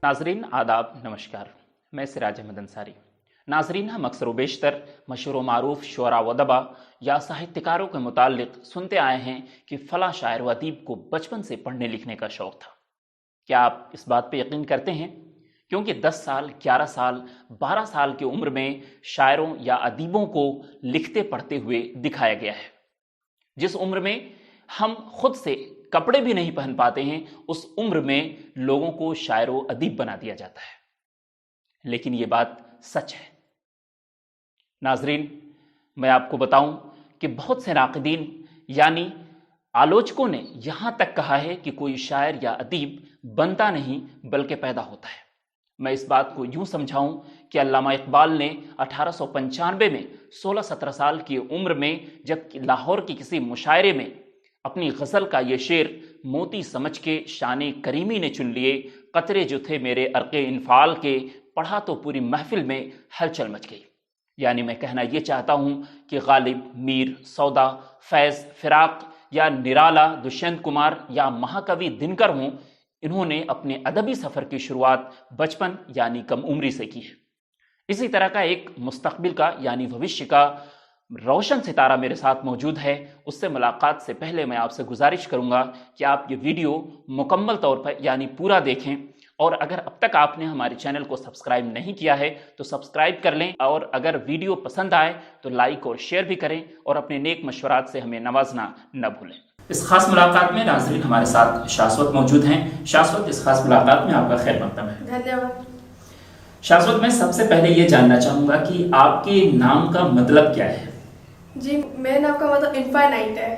नाजरीन आदाब नमस्कार, मैं सिराज अहमद अंसारी। नाजरीन, हम अक्सर बेशतर मशहूर मारूफ शुअरा व अदबा या साहित्यकारों के मुताल्लिक सुनते आए हैं कि फ़लाँ शायर व अदीब को बचपन से पढ़ने लिखने का शौक़ था। क्या आप इस बात पर यकीन करते हैं? क्योंकि 10 साल, 11 साल, 12 साल की उम्र में शायरों या अदीबों को लिखते पढ़ते हुए दिखाया गया है। जिस उम्र में हम खुद से कपड़े भी नहीं पहन पाते हैं, उस उम्र में लोगों को शायर व अदीब बना दिया जाता है। लेकिन ये बात सच है। नाजरीन, मैं आपको बताऊं कि बहुत से नाक़िदीन यानी आलोचकों ने यहां तक कहा है कि कोई शायर या अदीब बनता नहीं बल्कि पैदा होता है। मैं इस बात को यूं समझाऊं कि अल्लामा इकबाल ने 1895 में 16-17 साल की उम्र में जब लाहौर की किसी मुशायरे में अपनी गज़ल का ये शेर मोती समझ के शाने करीमी ने चुन लिए, कतरे जो थे मेरे अर्क़े इन्फाल के, पढ़ा तो पूरी महफिल में हलचल मच गई। यानी मैं कहना ये चाहता हूँ कि गालिब, मीर, सौदा, फैज़, फिराक या निराला, दुष्यंत कुमार या महाकवि दिनकर हों, इन्होंने अपने अदबी सफ़र की शुरुआत बचपन यानी कम उम्री से की है। इसी तरह का एक मुस्तक़बिल का यानी भविष्य का रोशन सितारा मेरे साथ मौजूद है। उससे मुलाकात से पहले मैं आपसे गुजारिश करूंगा कि आप ये वीडियो मुकम्मल तौर पर यानी पूरा देखें, और अगर अब तक आपने हमारे चैनल को सब्सक्राइब नहीं किया है तो सब्सक्राइब कर लें, और अगर वीडियो पसंद आए तो लाइक और शेयर भी करें, और अपने नेक मशवरात से हमें नवाजना न भूलें। इस खास मुलाकात में नाज़रीन हमारे साथ शाश्वत मौजूद हैं। शाश्वत, इस खास मुलाकात में आपका खैर मकदम है। धन्यवाद। शाश्वत, मैं सबसे पहले ये जानना चाहूँगा कि आपके नाम का मतलब क्या है? जी, मेरे नाम का मतलब इनफाइनाइट है।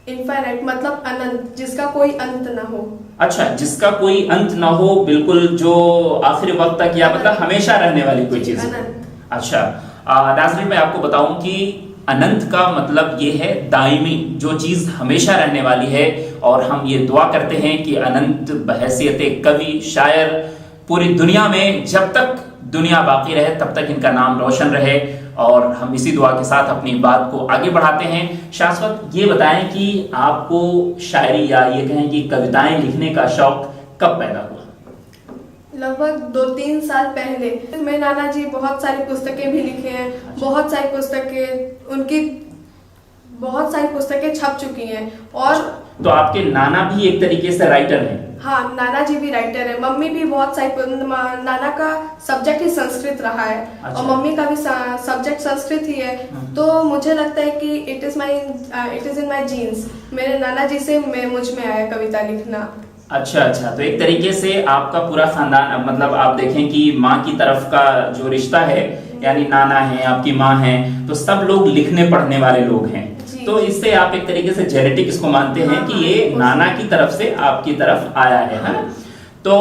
इनफाइनाइट मतलब अनंत, जिसका कोई अंत ना हो। अच्छा, जिसका कोई अंत ना हो, बिल्कुल जो आखिरी वक्त तक या मतलब हमेशा रहने वाली कोई चीज। अच्छा, नाज़रीन मैं आपको बताऊं कि अनंत का मतलब ये है दायमी, जो चीज हमेशा रहने वाली है। और हम ये दुआ करते हैं कि अनंत बहैसियत कवि, शायर पूरी दुनिया में जब तक दुनिया बाकी रहे तब तक इनका नाम रोशन रहे, और हम इसी दुआ के साथ अपनी बात को आगे बढ़ाते हैं। शाश्वत, ये बताएं कि आपको शायरी या ये कहें कि कविताएं लिखने का शौक कब पैदा हुआ? लगभग 2-3 साल पहले। मेरे नाना जी बहुत सारी पुस्तकें भी लिखे हैं। बहुत सारी पुस्तकें उनकी बहुत सारी पुस्तकें छप चुकी हैं। और तो आपके नाना भी एक तरीके से राइटर हैं? हाँ, नाना जी भी राइटर है। मम्मी भी बहुत सारी, नाना का सब्जेक्ट ही संस्कृत रहा है। अच्छा। और मम्मी का भी सब्जेक्ट संस्कृत ही है। तो मुझे लगता है कि it is in my genes. मेरे नाना जी से मुझ में आया कविता लिखना। अच्छा, तो एक तरीके से आपका पूरा खानदान, मतलब आप देखें कि माँ की तरफ का जो रिश्ता है, यानी नाना है, आपकी माँ है, तो सब लोग लिखने पढ़ने वाले लोग हैं। तो इससे आप एक तरीके से जेनेटिक इसको मानते हैं कि ये नाना की तरफ से आपकी तरफ आया है ना? तो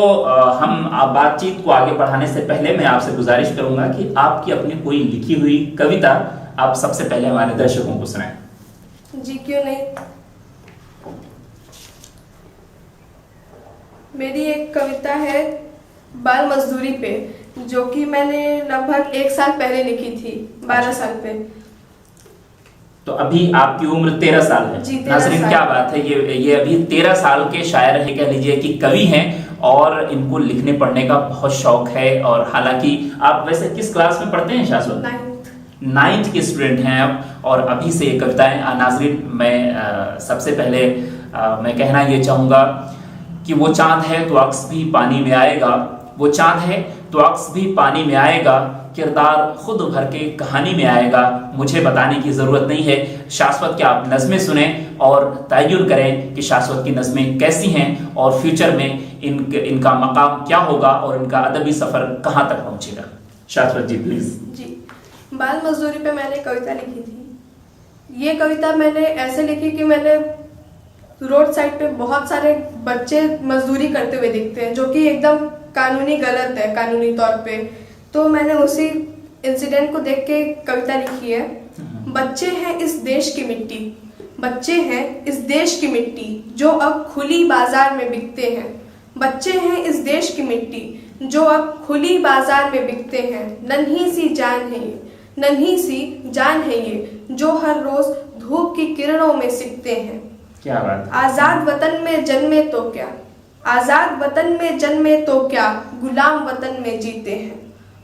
हम बातचीत को आगे बढ़ाने से पहले मैं आपसे गुजारिश करूंगा कि आपकी अपनी कोई लिखी हुई कविता आप सबसे पहले हमारे दर्शकों को सुनाएं। जी, क्यों नहीं। मेरी एक कविता है बाल मजदूरी पे, जो कि मैंने लगभग 1 साल पहले लिखी थी, 12 साल पे। तो अभी आपकी उम्र 13 साल है। जी, 13 नाज़रीन, साल। क्या बात है, ये अभी 13 साल के शायर हैं, कह लीजिए कि कवि हैं, और इनको लिखने पढ़ने का बहुत शौक है। और हालांकि आप वैसे किस क्लास में पढ़ते हैं शाश्वत? 9th के स्टूडेंट हैं आप, और अभी से ये कविताएं। नाज़रीन, मैं सबसे पहले मैं कहना ये चाहूँगा कि वो चांद है तो अक्स भी पानी में आएगा, वो चांद है तो अक्स भी पानी में आएगा, किरदार खुद भर के कहानी में आएगा, मुझे बताने की ज़रूरत नहीं है। शाश्वत के आप नज़में सुने और तयन करें कि शाश्वत की नज़में कैसी हैं, और फ्यूचर में इनका मकाम क्या होगा, और इनका अदबी सफ़र कहाँ तक पहुँचेगा। शाश्वत जी, प्लीज़। जी, बाल मजदूरी पे मैंने कविता लिखी थी। ये कविता मैंने ऐसे लिखी कि मैंने रोड साइड पे बहुत सारे बच्चे मजदूरी करते हुए दिखते हैं, जो कि एकदम कानूनी गलत है, कानूनी तौर पे। तो मैंने उसी इंसिडेंट को देख के कविता लिखी है। बच्चे हैं इस देश की मिट्टी, बच्चे हैं इस देश की मिट्टी, जो अब खुली बाजार में बिकते हैं। बच्चे हैं इस देश की मिट्टी, जो अब खुली बाजार में बिकते हैं। नन्ही सी जान है ये, नन्ही सी जान है ये, जो हर रोज धूप की किरणों में सिकते हैं। क्या बात। आजाद वतन में जन्मे तो क्या, आज़ाद वतन में जन्मे तो क्या गुलाम वतन में जीते हैं।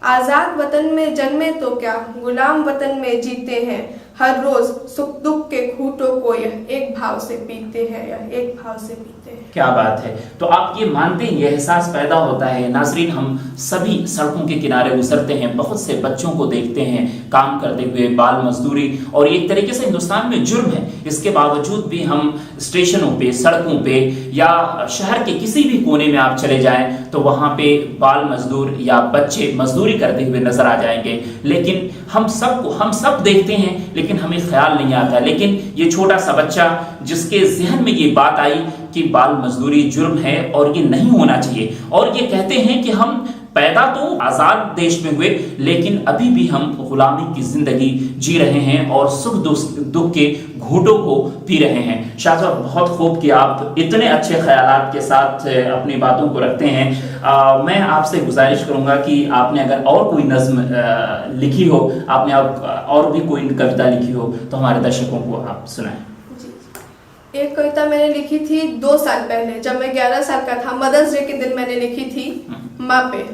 आज़ाद वतन में जन्मे तो क्या गुलाम वतन में जीते हैं। हर रोज सुख दुख के घूंटों को यह एक भाव से पीते हैं, यह एक भाव से पीते हैं। क्या बात है। तो आप ये मानते हैं, ये एहसास पैदा होता है। नाजरीन, हम सभी सड़कों के किनारे गुजरते हैं, बहुत से बच्चों को देखते हैं काम करते हुए, बाल मजदूरी, और एक तरीके से हिंदुस्तान में जुर्म है। इसके बावजूद भी हम स्टेशनों पे, सड़कों पे या शहर के किसी भी कोने में आप चले जाएं तो वहां पे बाल मजदूर या बच्चे मजदूरी करते हुए नजर आ जाएंगे। लेकिन हम सब देखते हैं, लेकिन हमें ख्याल नहीं आता। लेकिन ये छोटा सा बच्चा जिसके जहन में ये बात आई कि बाल मजदूरी जुर्म है और ये नहीं होना चाहिए, और ये कहते हैं कि हम पैदा तो आजाद देश में हुए, लेकिन अभी भी हम गुलामी की जिंदगी जी रहे हैं और सुख दुख के घूंटों को पी रहे हैं। शाह साहब, बहुत खूब कि आप इतने अच्छे ख्यालात के साथ अपनी बातों को रखते हैं। मैं आपसे गुजारिश करूंगा कि आपने अगर और कोई नज्म लिखी हो, आपने और भी कोई कविता लिखी हो, तो हमारे दर्शकों को आप सुनाएं। एक कविता मैंने लिखी थी 2 साल पहले, जब मैं 11 साल का था। मदर्स डे के दिन मैंने लिखी थी माँ पे।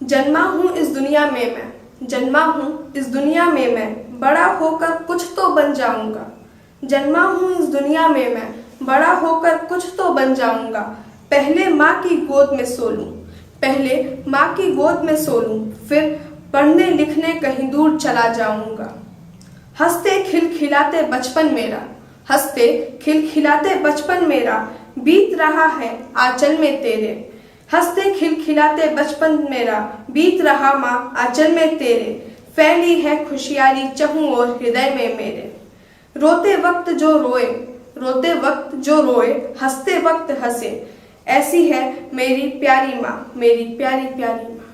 जन्मा हूँ इस दुनिया में मैं, जन्मा हूँ इस दुनिया में मैं, बड़ा होकर कुछ तो बन जाऊंगा। जन्मा हूँ इस दुनिया में मैं, बड़ा होकर कुछ तो बन जाऊंगा। पहले माँ की गोद में सो लूं, पहले माँ की गोद में सो लूं, फिर पढ़ने लिखने कहीं दूर चला जाऊंगा। हंसते खिलखिलाते बचपन मेरा, हंसते खिलखिलाते बचपन मेरा, बीत रहा है आंचल में तेरे। हंसते खिलखिलाते बचपन मेरा, बीत रहा माँ आंचल में तेरे। फैली है खुशियारी चहुं और हृदय में मेरे। रोते वक्त जो रोए, रोते वक्त जो रोए, हंसते वक्त हंसे, ऐसी है मेरी प्यारी माँ, मेरी प्यारी प्यारी माँ।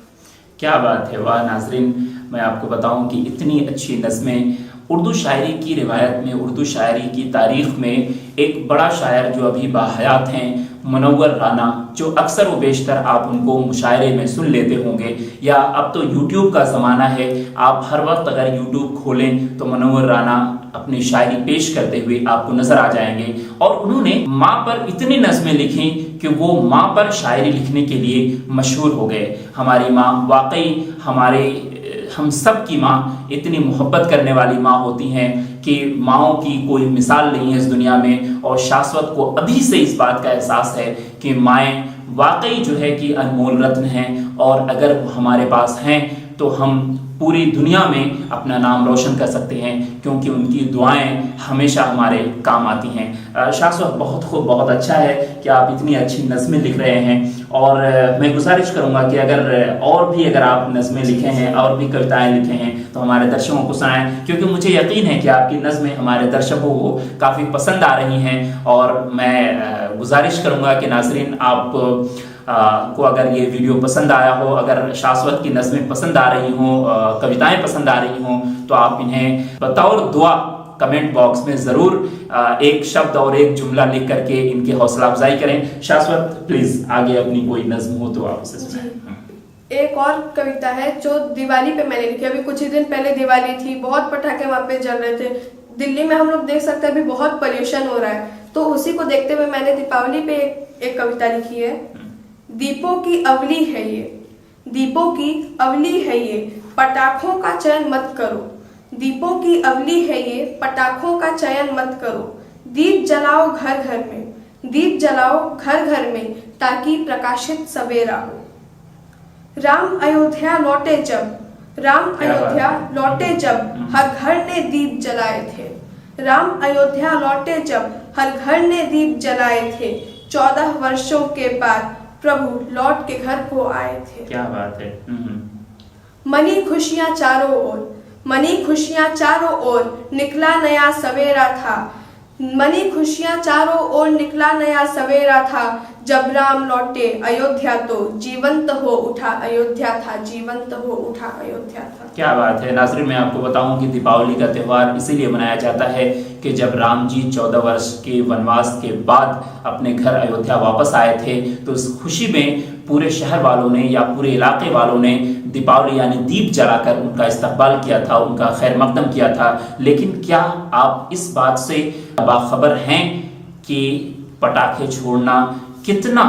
क्या बात है, वाह। नाजरीन, मैं आपको बताऊं कि इतनी अच्छी नज़में उर्दू शायरी की रिवायत में, उर्दू शायरी की तारीख में एक बड़ा शायर जो अभी बाहयात हैं, मुनव्वर राना, जो अक्सर व बेशतर आप उनको मुशायरे में सुन लेते होंगे, या अब तो यूट्यूब का ज़माना है, आप हर वक्त अगर यूट्यूब खोलें तो मुनव्वर राना अपनी शायरी पेश करते हुए आपको नजर आ जाएंगे। और उन्होंने माँ पर इतनी नज़में लिखी कि वो माँ पर शायरी लिखने के लिए मशहूर हो गए। हमारी माँ वाकई हम सब की माँ इतनी मोहब्बत करने वाली माँ होती हैं कि माँओं की कोई मिसाल नहीं है इस दुनिया में। और शाश्वत को अभी से इस बात का एहसास है कि माएँ वाकई जो है कि अनमोल रत्न हैं, और अगर वो हमारे पास हैं तो हम पूरी दुनिया में अपना नाम रोशन कर सकते हैं, क्योंकि उनकी दुआएं हमेशा हमारे काम आती हैं। शाश्वत, बहुत खूब, बहुत अच्छा है कि आप इतनी अच्छी नज़में लिख रहे हैं। और मैं गुजारिश करूंगा कि अगर आप नज़में लिखे हैं और भी कविताएं लिखे हैं तो हमारे दर्शकों को सुनाएं, क्योंकि मुझे यकीन है कि आपकी नज़में हमारे दर्शकों को काफ़ी पसंद आ रही हैं। और मैं गुजारिश करूंगा कि नाजरीन, आप को अगर ये वीडियो पसंद आया हो, अगर शाश्वत की नज़में पसंद आ रही हों, कविताएं पसंद आ रही हों, तो आप इन्हें बतौर दुआ कमेंट बॉक्स में ज़रूर एक शब्द और एक जुमला लिख करके इनकी हौसला अफजाई करें। शाश्वत, प्लीज़ आगे अपनी कोई नज़्म हो तो आप उसे सुनाएं। एक और कविता है जो दिवाली पे मैंने लिखी। अभी कुछ ही दिन पहले दिवाली थी, बहुत पटाखे वहाँ पे जल रहे थे। दिल्ली में हम लोग देख सकते हैं अभी बहुत पोल्यूशन हो रहा है, तो उसी को देखते हुए मैंने दीपावली पे एक कविता लिखी है। दीपों की अवली है ये, दीपों की अवली है ये, पटाखों का चयन मत करो। दीपों की अवली है ये, पटाखों का चयन मत करो। दीप जलाओ घर घर में, दीप जलाओ घर घर में, ताकि प्रकाशित सवेरा हो। राम अयोध्या लौटे जब, राम अयोध्या लौटे जब, हर घर ने दीप जलाए थे। राम अयोध्या लौटे जब, हर घर ने दीप जलाए थे। 14 वर्षों के बाद प्रभु लौट के घर को आए थे। क्या बात है। मनी खुशियां चारों ओर, मनी खुशियां चारों ओर, निकला नया सवेरा था। मनी खुशियां चारों ओर, निकला नया सवेरा था। जब राम लौटे अयोध्या तो जीवंत हो उठा अयोध्या था, जीवंत हो उठा अयोध्या था। क्या बात है। नाज़रीन, मैं आपको बताऊं कि दीपावली का त्यौहार इसीलिए मनाया जाता है कि जब राम जी 14 वर्ष के वनवास के बाद अपने घर अयोध्या वापस आए थे, तो उस खुशी में पूरे शहर वालों ने या पूरे इलाके वालों ने दीपावली यानी दीप जलाकर उनका इस्तकबाल किया था, उनका खैर मकदम किया था। लेकिन क्या आप इस बात से बाखबर हैं कि पटाखे छोड़ना कितना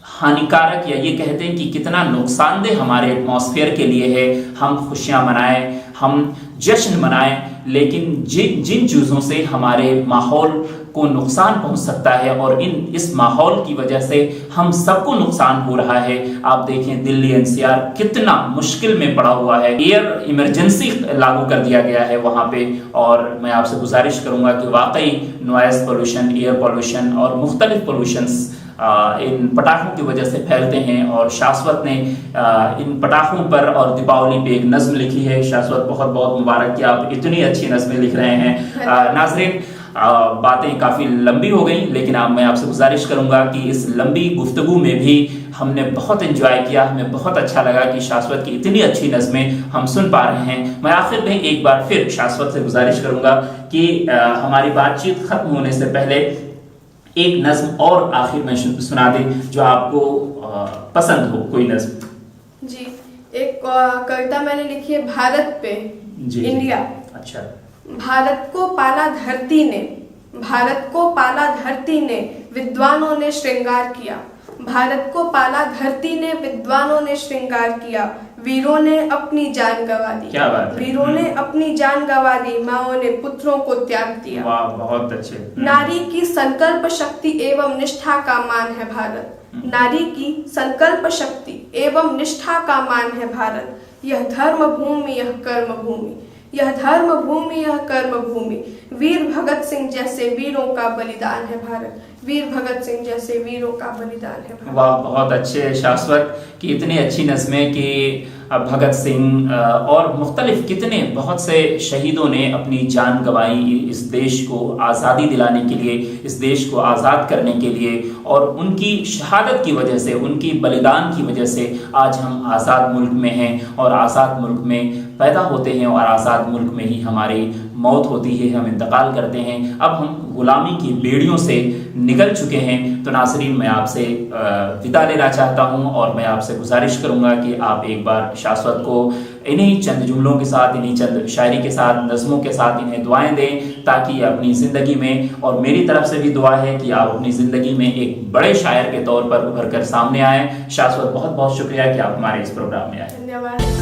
हानिकारक, या ये कहते हैं कि कितना नुकसानदेह हमारे एटमॉस्फेयर के लिए है। हम खुशियां मनाएं, हम जश्न मनाएं, लेकिन जिन चीज़ों से हमारे माहौल को नुकसान पहुंच सकता है और इस माहौल की वजह से हम सबको नुकसान हो रहा है। आप देखें दिल्ली एनसीआर कितना मुश्किल में पड़ा हुआ है, एयर इमरजेंसी लागू कर दिया गया है वहां पे। और मैं आपसे गुजारिश करूंगा कि वाकई नॉइज पोल्यूशन, एयर पोल्यूशन और मुख्तलिफ पोल्यूशंस इन पटाखों की वजह से फैलते हैं। और शाश्वत ने इन पटाखों पर और दीपावली पे एक नज्म लिखी है। शाश्वत, बहुत बहुत मुबारक कि आप इतनी अच्छी नज्में लिख रहे हैं। नाज़रीन, बातें काफ़ी लंबी हो गई, लेकिन मैं आपसे गुजारिश करूंगा कि इस लंबी गुफ्तगू में भी हमने बहुत एंजॉय किया। हमें बहुत अच्छा लगा कि शाश्वत की इतनी अच्छी नज़में हम सुन पा रहे हैं। मैं आखिर में एक बार फिर शाश्वत से गुजारिश करूंगा कि हमारी बातचीत खत्म होने से पहले एक नज्म और आखिर में सुना दे जो आपको पसंद हो, कोई नज्म। जी, एक कविता मैंने लिखी है भारत पे, इंडिया। अच्छा। भारत को पाला धरती ने, भारत को पाला धरती ने, विद्वानों ने श्रृंगार किया। भारत को पाला धरती ने, विद्वानों ने श्रृंगार किया। वीरों ने अपनी जान गंवा दी। क्या बात है। वीरों ने अपनी जान गंवा दी, माओं ने पुत्रों को त्याग दिया। वाह, बहुत अच्छे। नारी की संकल्प शक्ति एवं निष्ठा का मान है भारत। नारी की संकल्प शक्ति एवं निष्ठा का मान है भारत। यह धर्म भूमि, यह कर्म भूमि, यह धर्म भूमि, यह कर्म भूमि। वीर भगत सिंह जैसे वीरों का बलिदान है भारत। वीर भगत सिंह जैसे वीरों का बलिदान है भारत। वाह, बहुत अच्छे शाश्वत की इतनी अच्छी नज़में कि भगत सिंह और मुख्तलिफ कितने बहुत से शहीदों ने अपनी जान गंवाई इस देश को आज़ादी दिलाने के लिए, इस देश को आज़ाद करने के लिए। और उनकी शहादत की वजह से, उनकी बलिदान की वजह से आज हम आज़ाद मुल्क में हैं और आज़ाद मुल्क में पैदा होते हैं और आज़ाद मुल्क में ही हमारी मौत होती है, हम इंतकाल करते हैं। अब हम गुलामी की बेड़ियों से निकल चुके हैं। तो नाज़रीन, मैं आपसे विदा लेना चाहता हूं और मैं आपसे गुजारिश करूंगा कि आप एक बार शाश्वत को इन्हीं चंद जुमलों के साथ, इन्हीं चंद शायरी के साथ, नज़मों के साथ इन्हें दुआएं दें, ताकि अपनी ज़िंदगी में, और मेरी तरफ से भी दुआ है कि आप अपनी ज़िंदगी में एक बड़े शायर के तौर पर उभर कर सामने आएँ। शाश्वत, बहुत बहुत शुक्रिया कि आप हमारे इस प्रोग्राम में आए। धन्यवाद।